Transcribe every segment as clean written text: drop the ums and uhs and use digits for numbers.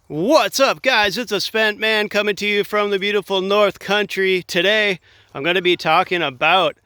What's up, guys? It's a spent man coming to you from the beautiful North Country. Today, I'm going to be talking about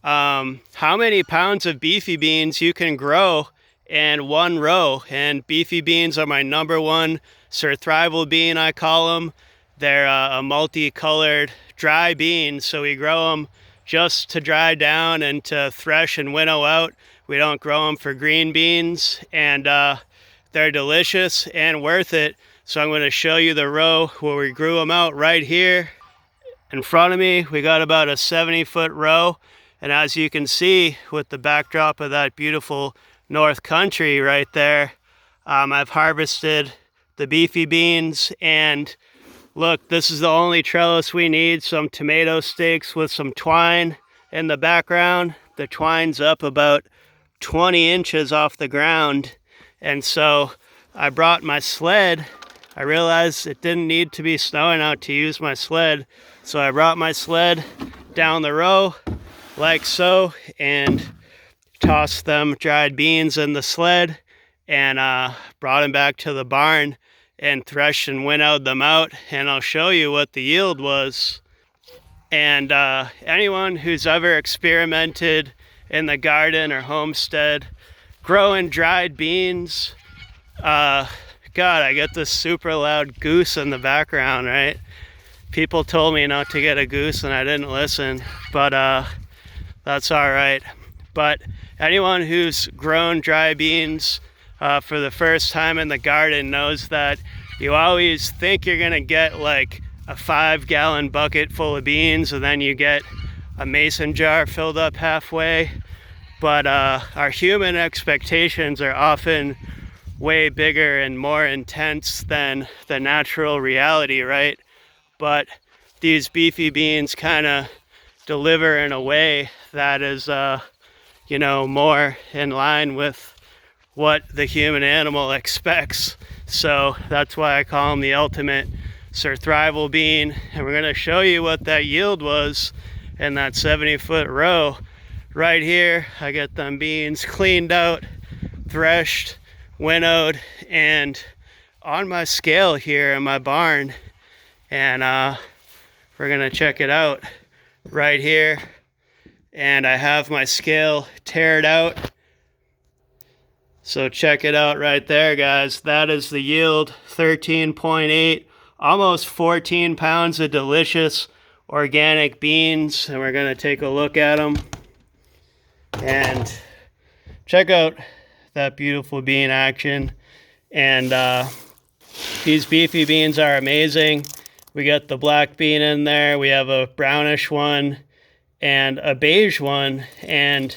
how many pounds of beefy beans you can grow in one row. And beefy beans are my number one survival bean, I call them. They're a multicolored dry bean, so we grow them just to dry down and to thresh and winnow out. We don't grow them for green beans, and they're delicious and worth it. So I'm going to show you the row where we grew them out right here. In front of me, we got about a 70-foot row. And as you can see, with the backdrop of that beautiful North Country right there, I've harvested the beefy beans. And look, this is the only trellis we need. Some tomato stakes with some twine in the background. The twine's up about 20 inches off the ground. And so I brought my sled. I realized it didn't need to be snowing out to use my sled. So I brought my sled down the row like so and tossed them dried beans in the sled and brought them back to the barn and threshed and winnowed them out. And I'll show you what the yield was. And anyone who's ever experimented in the garden or homestead growing dried beans, God, I get this super loud goose in the background, right? People told me not to get a goose and I didn't listen, but that's all right. But anyone who's grown dry beans for the first time in the garden knows that you always think you're gonna get like a 5-gallon bucket full of beans, and then you get a mason jar filled up halfway. But our human expectations are often way bigger and more intense than the natural reality, right? But these beefy beans kind of deliver in a way that is, more in line with what the human animal expects. So that's why I call them the ultimate survival bean. And we're gonna show you what that yield was in that 70-foot row. Right here, I get them beans cleaned out, threshed, winnowed, and on my scale here in my barn. And we're gonna check it out right here. And I have my scale tared out. So check it out right there, guys. That is the yield, 13.8, almost 14 pounds of delicious organic beans. And we're gonna take a look at them and check out that beautiful bean action. And these beefy beans are amazing. We got the black bean in there, we have a brownish one and a beige one, and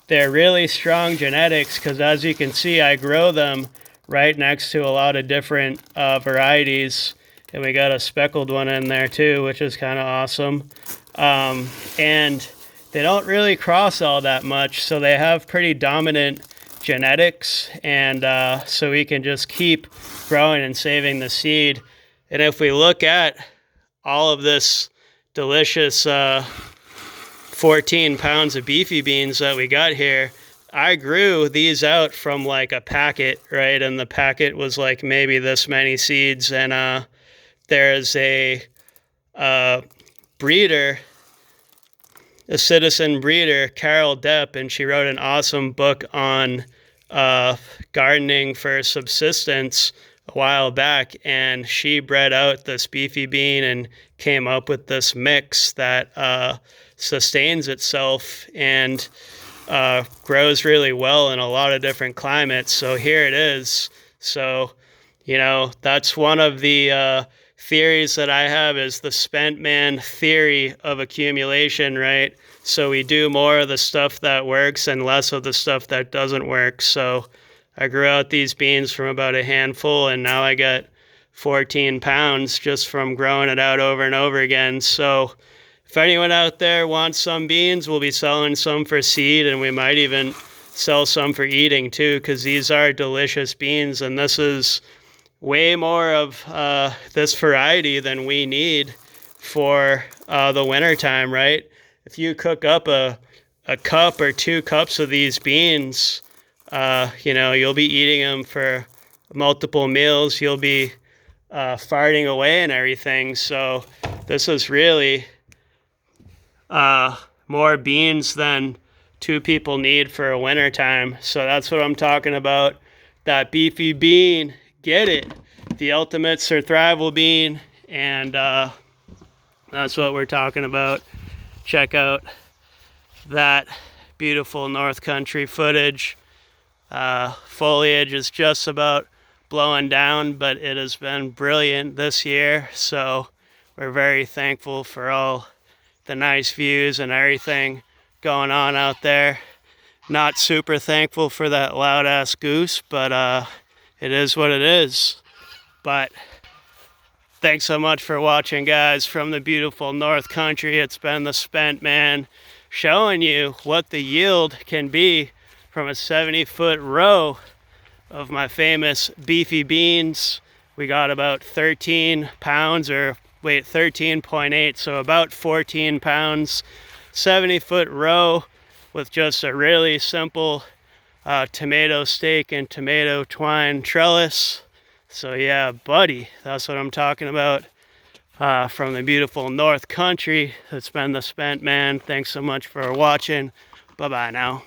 they're really strong genetics because, as you can see, I grow them right next to a lot of different varieties. And we got a speckled one in there too, which is kind of awesome. And they don't really cross all that much, so they have pretty dominant genetics, and so we can just keep growing and saving the seed. And if we look at all of this delicious 14 pounds of beefy beans that we got here, I grew these out from like a packet, right? And the packet was like maybe this many seeds. And there's a breeder, a citizen breeder, Carol Depp, and she wrote an awesome book on gardening for subsistence a while back, and she bred out this beefy bean and came up with this mix that sustains itself and grows really well in a lot of different climates. So here it is. So, that's one of the theories that I have, is the spent man theory of accumulation, right? So we do more of the stuff that works and less of the stuff that doesn't work. So I grew out these beans from about a handful, and now I got 14 pounds just from growing it out over and over again. So if anyone out there wants some beans, we'll be selling some for seed, and we might even sell some for eating too, because these are delicious beans, and this is way more of this variety than we need for the winter time, right? If you cook up a cup or 2 cups of these beans, you'll be eating them for multiple meals. You'll be farting away and everything. So this is really more beans than two people need for a winter time. So that's what I'm talking about. That beefy bean, get it. The ultimate survival bean, and that's what we're talking about. Check out that beautiful North Country footage. Foliage is just about blowing down, but it has been brilliant this year. So we're very thankful for all the nice views and everything going on out there. Not super thankful for that loud ass goose, but it is what it is. But thanks so much for watching, guys, from the beautiful North Country. It's been the Spent Man showing you what the yield can be from a 70-foot row of my famous beefy beans. We got about 13 pounds, or wait, 13.8, so about 14 pounds, 70-foot row with just a really simple tomato stake and tomato twine trellis. So yeah, buddy, that's what I'm talking about. From the beautiful North Country, it's been the Spent Man. Thanks so much for watching. Bye-bye now.